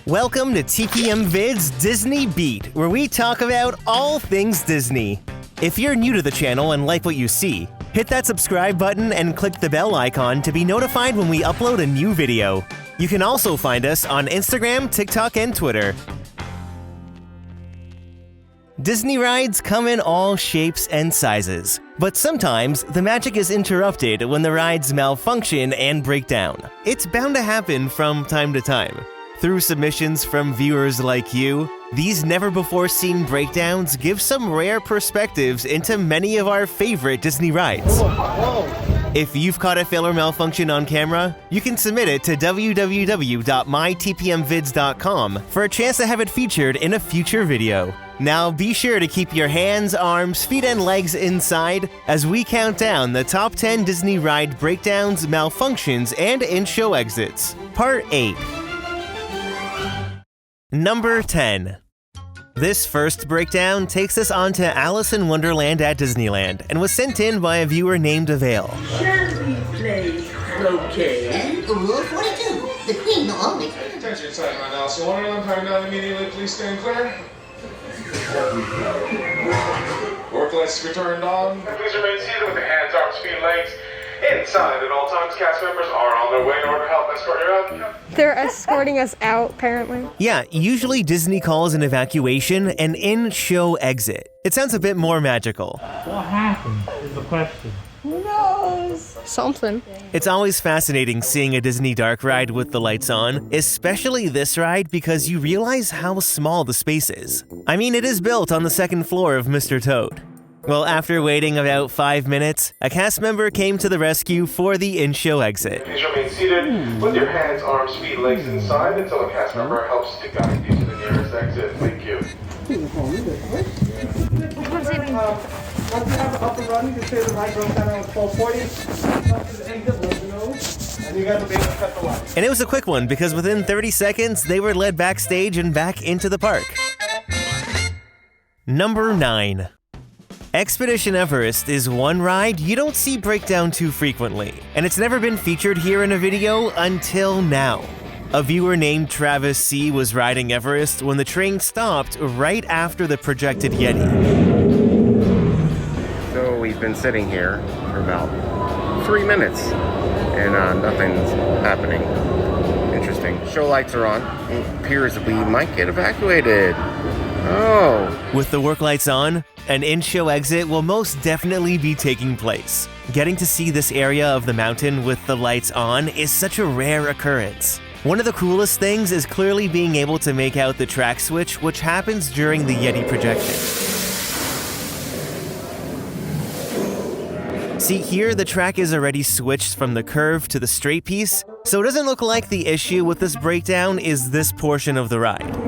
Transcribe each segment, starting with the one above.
Welcome to TPM Vid's Disney Beat, where we talk about all things Disney. If you're new to the channel and like what you see, hit that subscribe button and click the bell icon to be notified when we upload a new video. You can also find us on Instagram, TikTok, and Twitter. Disney rides come in all shapes and sizes, but sometimes the magic is interrupted when the rides malfunction and break down. It's bound to happen from time to time. Through submissions from viewers like you, these never-before-seen breakdowns give some rare perspectives into many of our favorite Disney rides. If you've caught a fail or malfunction on camera, you can submit it to www.mytpmvids.com for a chance to have it featured in a future video. Now be sure to keep your hands, arms, feet, and legs inside as we count down the top 10 Disney ride breakdowns, malfunctions, and in-show exits. Part 8. Number 10. This first breakdown takes us on to Alice in Wonderland at Disneyland and was sent in by a viewer named Avail. Shall we play croquet? Rule 42. The queen will always... Attention, Sideline Alice in Wonderland. Time down immediately. Please stand clear. Work lights be turned on. And please remain seated with the hands, arms, feet, and legs inside at all times. Cast members are on their way in order to help escort you out. They're escorting us out, apparently. Yeah, usually Disney calls an evacuation an in-show exit. It sounds a bit more magical. What happened is the question. Who knows? Something. It's always fascinating seeing a Disney dark ride with the lights on, especially this ride because you realize how small the space is. I mean, it is built on the second floor of Mr. Toad. Well, after waiting about 5 minutes, a cast member came to the rescue for the in-show exit. Please remain seated with your hands, arms, feet, legs inside until a cast member helps to guide you to the nearest exit. Thank you. What's it? Once you have it up and running, you can say the right goes down at 1240. And you got to be able to cut the light. And it was a quick one because within 30 seconds, they were led backstage and back into the park. Number 9. Expedition Everest is one ride you don't see breakdown too frequently, and it's never been featured here in a video until now. A viewer named Travis C. was riding Everest when the train stopped right after the projected Yeti. So we've been sitting here for about 3 minutes, and nothing's happening. Interesting. Show lights are on. It appears that we might get evacuated. Oh. With the work lights on, an in-show exit will most definitely be taking place. Getting to see this area of the mountain with the lights on is such a rare occurrence. One of the coolest things is clearly being able to make out the track switch, which happens during the Yeti projection. See here, the track is already switched from the curve to the straight piece, so it doesn't look like the issue with this breakdown is this portion of the ride.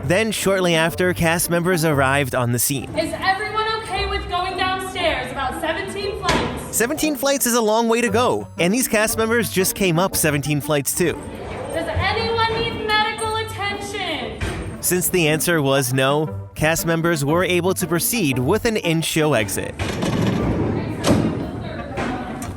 Then, shortly after, cast members arrived on the scene. Is everyone okay with going downstairs? About 17 flights. 17 flights is a long way to go, and these cast members just came up 17 flights too. Does anyone need medical attention? Since the answer was no, cast members were able to proceed with an in-show exit.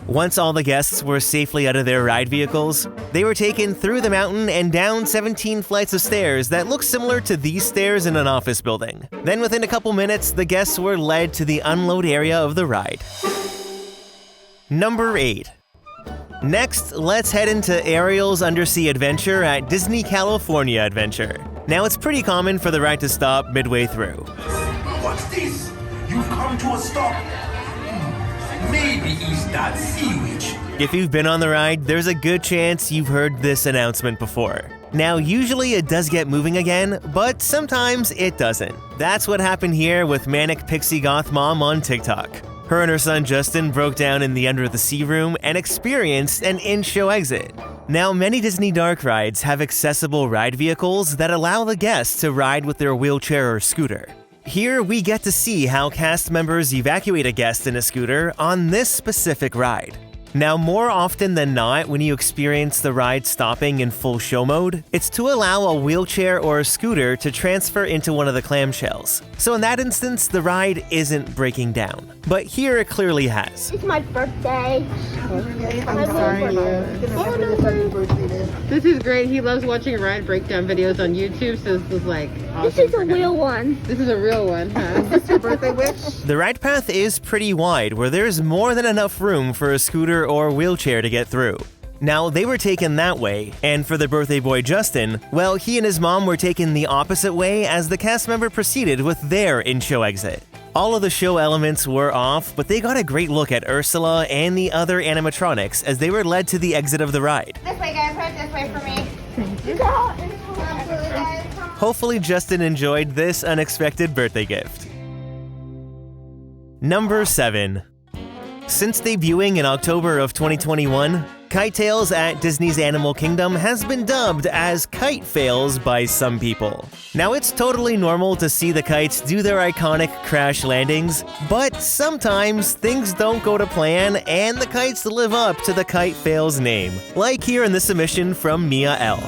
Once all the guests were safely out of their ride vehicles, they were taken through the mountain and down 17 flights of stairs that look similar to these stairs in an office building. Then within a couple minutes, the guests were led to the unload area of the ride. Number 8. Next, let's head into Ariels Undersea Adventure at Disney California Adventure. Now, it's pretty common for the ride to stop midway through. What's this? You've come to a stop. Maybe it's that sea witch. If you've been on the ride, there's a good chance you've heard this announcement before. Now, usually it does get moving again, but sometimes it doesn't. That's what happened here with Manic Pixie Goth Mom on TikTok. Her and her son Justin broke down in the Under the Sea room and experienced an in-show exit. Now, many Disney dark rides have accessible ride vehicles that allow the guests to ride with their wheelchair or scooter. Here, we get to see how cast members evacuate a guest in a scooter on this specific ride. Now, more often than not, when you experience the ride stopping in full show mode, it's to allow a wheelchair or a scooter to transfer into one of the clamshells. So in that instance, the ride isn't breaking down. But here it clearly has. It's my birthday. I'm sorry. This is great. He loves watching ride breakdown videos on YouTube, so this is like awesome. This is a real one. This is a real one, huh? Is this your birthday wish? The ride path is pretty wide, where there's more than enough room for a scooter or wheelchair to get through. Now, they were taken that way, and for the birthday boy Justin, well, he and his mom were taken the opposite way as the cast member proceeded with their in-show exit. All of the show elements were off, but they got a great look at Ursula and the other animatronics as they were led to the exit of the ride. This way, guys. Right this way for me. Hopefully Justin enjoyed this unexpected birthday gift. Number 7. Since debuting in October of 2021, Kite Tales at Disney's Animal Kingdom has been dubbed as Kite Fails by some people. Now, it's totally normal to see the kites do their iconic crash landings, but sometimes things don't go to plan and the kites live up to the Kite Fails name, like here in the submission from Mia L.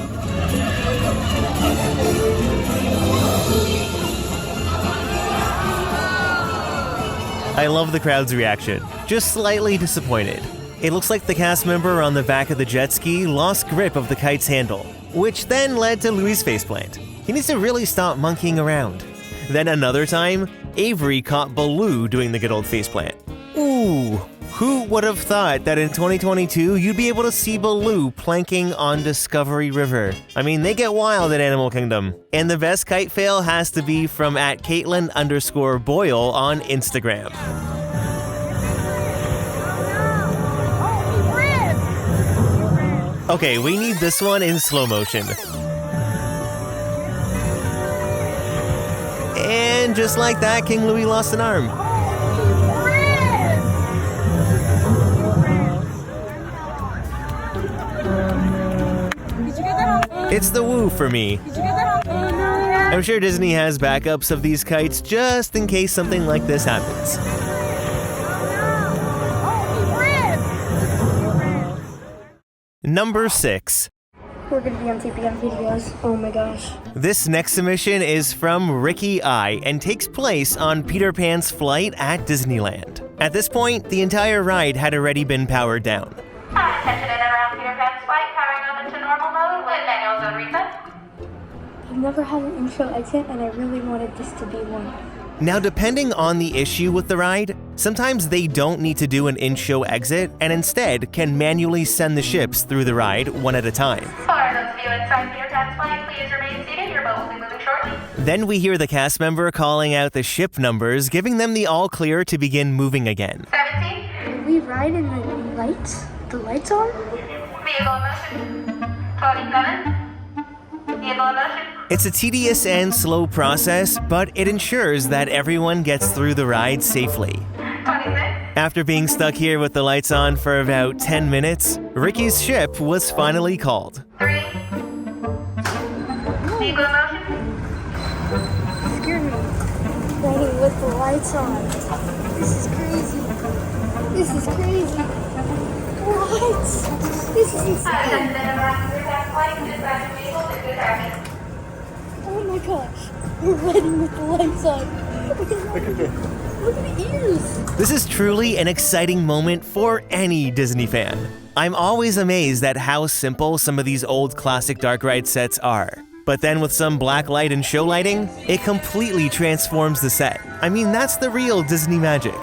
I love the crowd's reaction, just slightly disappointed. It looks like the cast member on the back of the jet ski lost grip of the kite's handle, which then led to Louis' faceplant. He needs to really stop monkeying around. Then another time, Avery caught Baloo doing the good old faceplant. Ooh, who would have thought that in 2022 you'd be able to see Baloo planking on Discovery River? I mean, they get wild at Animal Kingdom. And the best kite fail has to be from @Caitlin_Boyle on Instagram. Okay, we need this one in slow motion. And just like that, King Louis lost an arm. It's the woo for me. I'm sure Disney has backups of these kites just in case something like this happens. Number 6. We're gonna be on TPM videos. Oh my gosh. This next submission is from Ricky I and takes place on Peter Pan's flight at Disneyland. At this point, the entire ride had already been powered down. Attention in and around Peter Pan's flight, powering up into normal mode with manual zone reset. I've never had an intro exit and I really wanted this to be one. Now, depending on the issue with the ride, sometimes they don't need to do an in-show exit and instead can manually send the ships through the ride one at a time. For those of you inside Peter Pan's flight, please remain seated. Your boat will be moving shortly. Then we hear the cast member calling out the ship numbers, giving them the all clear to begin moving again. 17. Can we ride in the lights? The lights on? Vehicle in motion. 27. Vehicle in motion. It's a tedious and slow process, but it ensures that everyone gets through the ride safely. 26. After being stuck here with the lights on for about 10 minutes, Ricky's ship was finally called. 3. Vehicle in motion. Scared me. Riding with the lights on. This is crazy. This is crazy. What? This is insane. Attention in and around Peter Pan's flight, dispatch vehicle to good traffic. Oh my gosh. We're riding with the lights on. Look at the ears. This is truly an exciting moment for any Disney fan. I'm always amazed at how simple some of these old classic dark ride sets are. But then with some black light and show lighting, it completely transforms the set. I mean, that's the real Disney magic.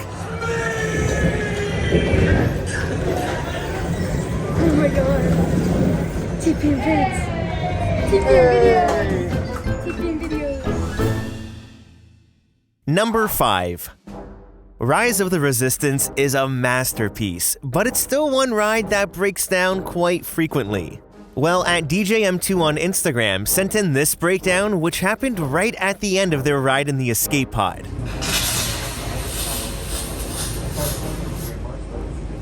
Oh my god. TPM vids. TPM videos. TPM videos. Number 5. Rise of the Resistance is a masterpiece, but it's still one ride that breaks down quite frequently. Well, at DJM2 on Instagram sent in this breakdown, which happened right at the end of their ride in the escape pod.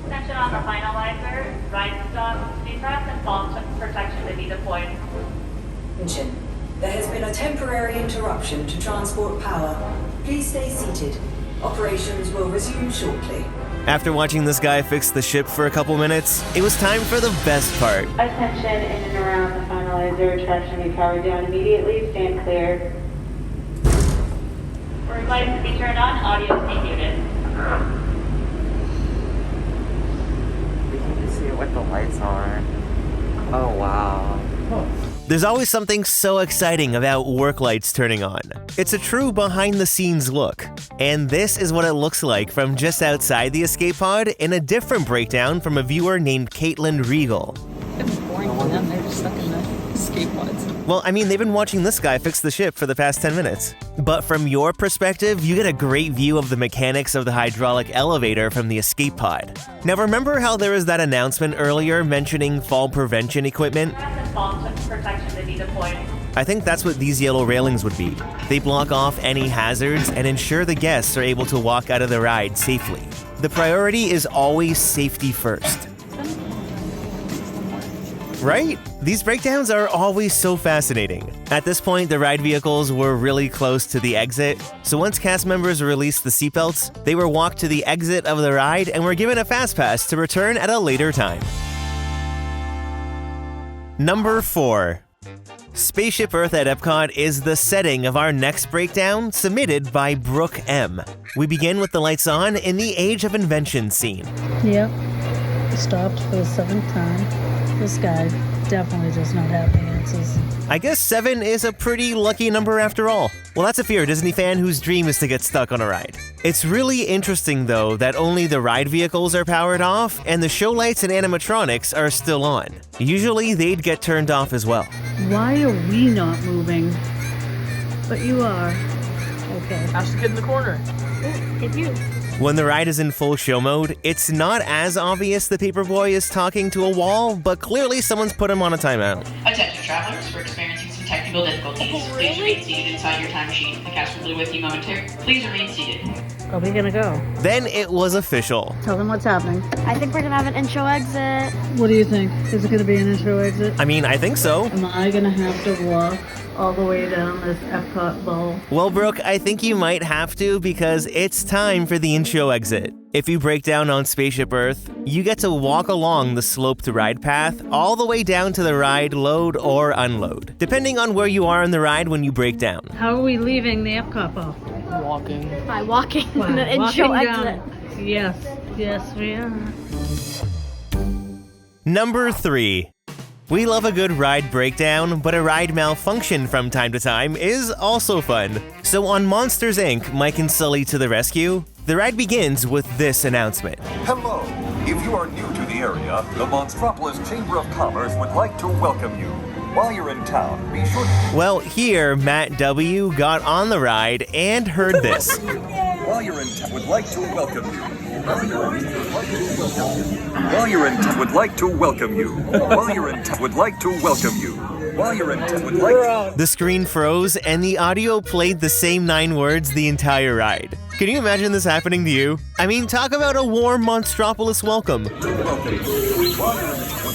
Attention on the finalizer, ride stop, speed ramp, and fall protection to be deployed. Attention. There has been a temporary interruption to transport power. Please stay seated. Operations will resume shortly. After watching this guy fix the ship for a couple minutes, it was time for the best part. Attention in and around the finalizer. Traction be powered down immediately. Stand clear. Work lights to be turned on. Audio is muted. We can see it with the lights on. Oh, wow. There's always something so exciting about work lights turning on. It's a true behind-the-scenes look. And this is what it looks like from just outside the escape pod in a different breakdown from a viewer named Caitlin Regal. It's boring for them, they're just stuck in the escape pods. Well, I mean, they've been watching this guy fix the ship for the past 10 minutes. But from your perspective, you get a great view of the mechanics of the hydraulic elevator from the escape pod. Now remember how there was that announcement earlier mentioning fall prevention equipment? Protection to be deployed. I think that's what these yellow railings would be. They block off any hazards and ensure the guests are able to walk out of the ride safely. The priority is always safety first. Right? These breakdowns are always so fascinating. At this point, the ride vehicles were really close to the exit, so once cast members released the seatbelts, they were walked to the exit of the ride and were given a fast pass to return at a later time. Number 4. Spaceship Earth at Epcot is the setting of our next breakdown, submitted by Brooke M. We begin with the lights on in the Age of Invention scene. Yep. Stopped for the 7th time. This guy definitely does not have the answers. I guess 7 is a pretty lucky number after all. Well, that's if you're a Disney fan whose dream is to get stuck on a ride. It's really interesting, though, that only the ride vehicles are powered off and the show lights and animatronics are still on. Usually, they'd get turned off as well. Why are we not moving? But you are. Okay. Ask the kid in the corner. Did you? When the ride is in full show mode, it's not as obvious the Paperboy is talking to a wall, but clearly someone's put him on a timeout. Attention travelers, we're experiencing some technical difficulties. Please remain seated inside your time machine. The cast will be with you momentarily. Please remain seated. Are we gonna go? Then it was official. Tell them what's happening. I think we're gonna have an intro exit. What do you think? Is it gonna be an intro exit? I mean, I think so. Am I gonna have to walk all the way down this Epcot bowl? Well, Brooke, I think you might have to because it's time for the intro exit. If you break down on Spaceship Earth, you get to walk along the sloped ride path all the way down to the ride load or unload, depending on where you are in the ride when you break down. How are we leaving the Epcot bowl? Walking. By walking Wow. the intro Walking exit. down. Yes, we are. Number 3. We love a good ride breakdown, but a ride malfunction from time to time is also fun. So on Monsters Inc., Mike and Sully to the rescue, the ride begins with this announcement. Hello! If you are new to the area, the Monstropolis Chamber of Commerce would like to welcome you. While you're in town, be sure to... Well, here, Matt W. got on the ride and heard this. While you're in town, would like to welcome you. While you're in town, would like to welcome you. While you're in town, would like to welcome you. While you're in town, would like to... The screen froze and the audio played the same 9 words the entire ride. Can you imagine this happening to you? I mean, talk about a warm Monstropolis welcome. Would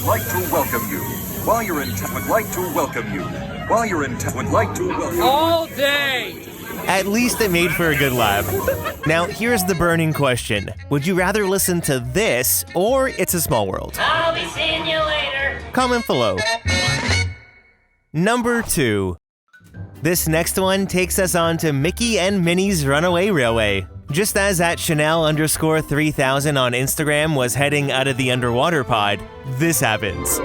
like to welcome you. While you're in town, would like to welcome you. While you're in town, would like to welcome you. All day! At least it made for a good laugh. Now, here's the burning question. Would you rather listen to this or It's a Small World? I'll be seeing you later. Comment below. Number 2. This next one takes us on to Mickey and Minnie's Runaway Railway. Just as at Chanel_3000 on Instagram was heading out of the underwater pod, this happens.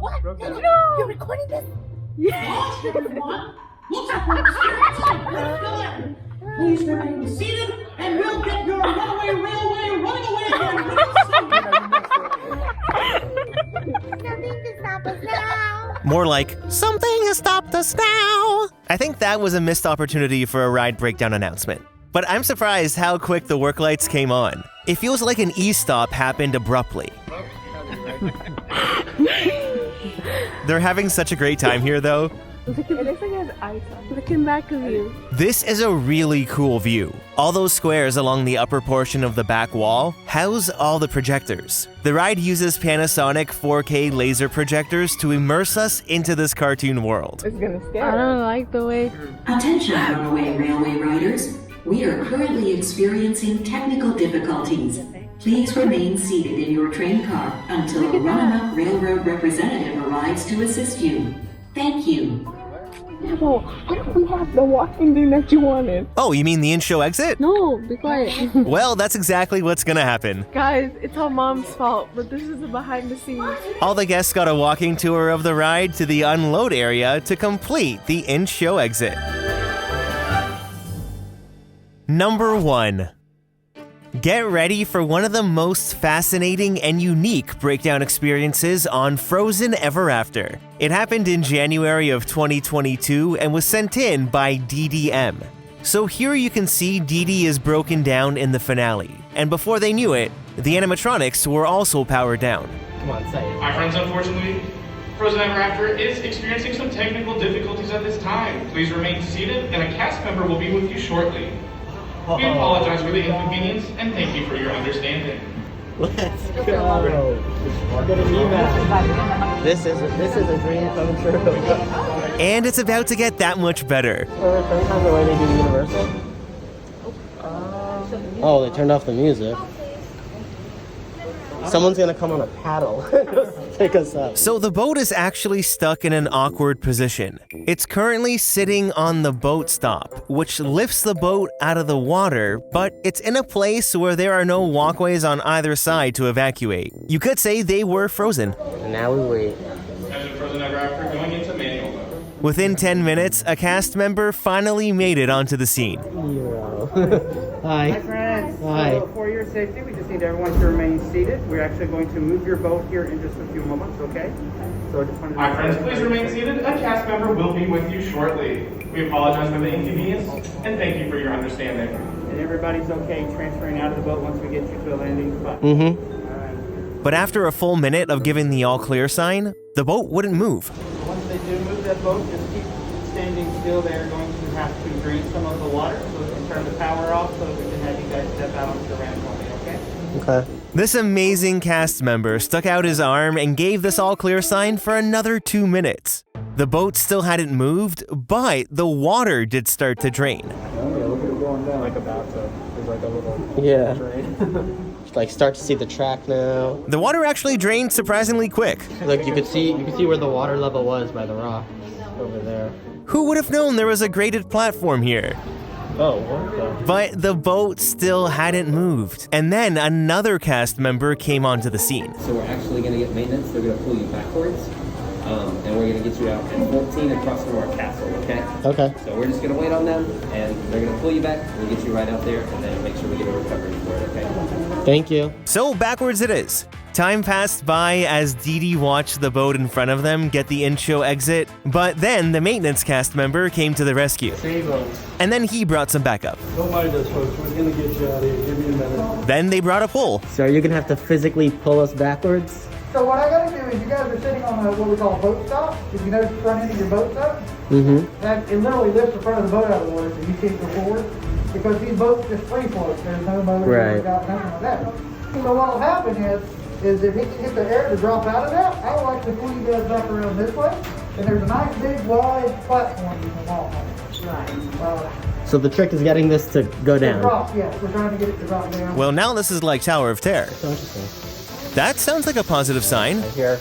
What? No! You're recording this? Yeah. Looks like we're experiencing a Please remain seated and we'll get your runaway railway running away again. Nothing to stop us now. More like, something has stopped us now. I think that was a missed opportunity for a ride breakdown announcement. But I'm surprised how quick the work lights came on. It feels like an e-stop happened abruptly. They're having such a great time here, though. It looks like it has eyes on it. Looking back of you. This is a really cool view. All those squares along the upper portion of the back wall house all the projectors. The ride uses Panasonic 4K laser projectors to immerse us into this cartoon world. It's gonna scare us. I don't like the way. Attention, Runaway Railway riders. We are currently experiencing technical difficulties. Please remain seated in your train car until a Roanoke Railroad representative arrives to assist you. Thank you. No, why don't we have the walking thing that you wanted? Oh, you mean the in-show exit? No, be quiet. Well, that's exactly what's gonna happen. Guys, it's all Mom's fault, but this is the behind the scenes. All the guests got a walking tour of the ride to the unload area to complete the in-show exit. Number 1. Get ready for one of the most fascinating and unique breakdown experiences on Frozen Ever After. It happened in January of 2022 and was sent in by DDM. So here you can see Dee Dee is broken down in the finale, and before they knew it, the animatronics were also powered down. Come on, say it. My friends, unfortunately, Frozen Ever After is experiencing some technical difficulties at this time. Please remain seated, and a cast member will be with you shortly. We apologize for the inconvenience, and thank you for your understanding. Let's go. This is a dream come true. And it's about to get that much better. Sometimes the way they do Universal. Oh, they turned off the music. Someone's gonna come on a paddle. Pick us up. So the boat is actually stuck in an awkward position. It's currently sitting on the boat stop, which lifts the boat out of the water, but it's in a place where there are no walkways on either side to evacuate. You could say they were frozen. And now we wait. Attention, Frozen Ever After going into manual mode. Within 10 minutes, a cast member finally made it onto the scene. Hi. Hi, friends. Hi. So for your safety, we just need everyone to remain seated. We're actually going to move your boat here in just a few moments, okay? So I just wanted to... My friends, please remain seated. A cast member will be with you shortly. We apologize for the inconvenience, and thank you for your understanding. And everybody's okay transferring out of the boat once we get you to a landing spot. Mm-hmm. But after a full minute of giving the all clear sign, the boat wouldn't move. Once they do move that boat, just keep standing still. They're going to have to drain some of the water so we can turn the power off so we can have you guys step out onto the ramp for me, okay? Okay. This amazing cast member stuck out his arm and gave this all clear sign for another 2 minutes. The boat still hadn't moved, but the water did start to drain. Yeah, look at it going down like a bathtub. There's like a little drain. Like start to see the track now. The water actually drained surprisingly quick. Look, you could see where the water level was by the rock over there. Who would have known there was a graded platform here? Oh, what? But the boat still hadn't moved. And then another cast member came onto the scene. So we're actually going to get maintenance. They're going to pull you backwards. And we're going to get you out at 14 across from our castle, okay? Okay. So we're just going to wait on them, and they're going to pull you back. We'll get you right out there, and then make sure we get a recovery for it, okay? Thank you. So backwards it is. Time passed by as Dee Dee watched the boat in front of them get the in-show exit, but then the maintenance cast member came to the rescue. Save us. And then he brought some backup. Don't mind us, folks. We're going to get you out of here. Give me a minute. Then they brought a pole. So are you going to have to physically pull us backwards? So what I gotta do is you guys are sitting on what we call a boat stop. If you notice the front end of your boat stop, that it literally lifts the front of the boat out of the water so you can't go forward. Because these boats just free float. There's no motor, Right. nothing like that. So what will happen is if he can get the air to drop out of that, I would like to pull you guys back around this way. And there's a nice big wide platform you can walk on. Right. So the trick is getting this to go down. Drop, yeah. We're trying to get it to drop down. Well, now this is like Tower of Terror. That sounds like a positive sign. I hear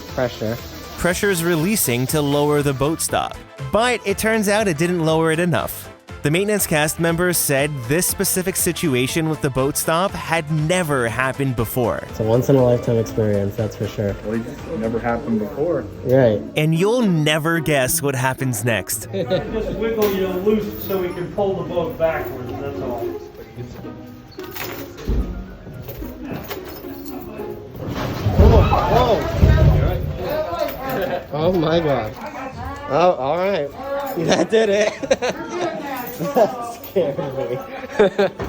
pressure. Pressure's releasing to lower the boat stop. But it turns out it didn't lower it enough. The maintenance cast members said this specific situation with the boat stop had never happened before. It's a once-in-a-lifetime experience, that's for sure. Well, it never happened before. Right. And you'll never guess what happens next. Just wiggle you loose so we can pull the boat backwards, that's all. Whoa! Oh my god. Oh, alright. That did it. That scared me.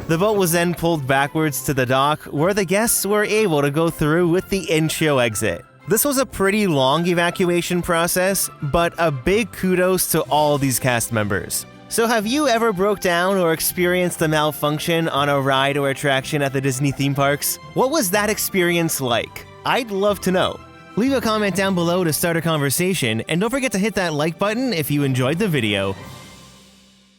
The boat was then pulled backwards to the dock, where the guests were able to go through with the in-show exit. This was a pretty long evacuation process, but a big kudos to all these cast members. So have you ever broke down or experienced a malfunction on a ride or attraction at the Disney theme parks? What was that experience like? I'd love to know. Leave a comment down below to start a conversation, and don't forget to hit that like button if you enjoyed the video.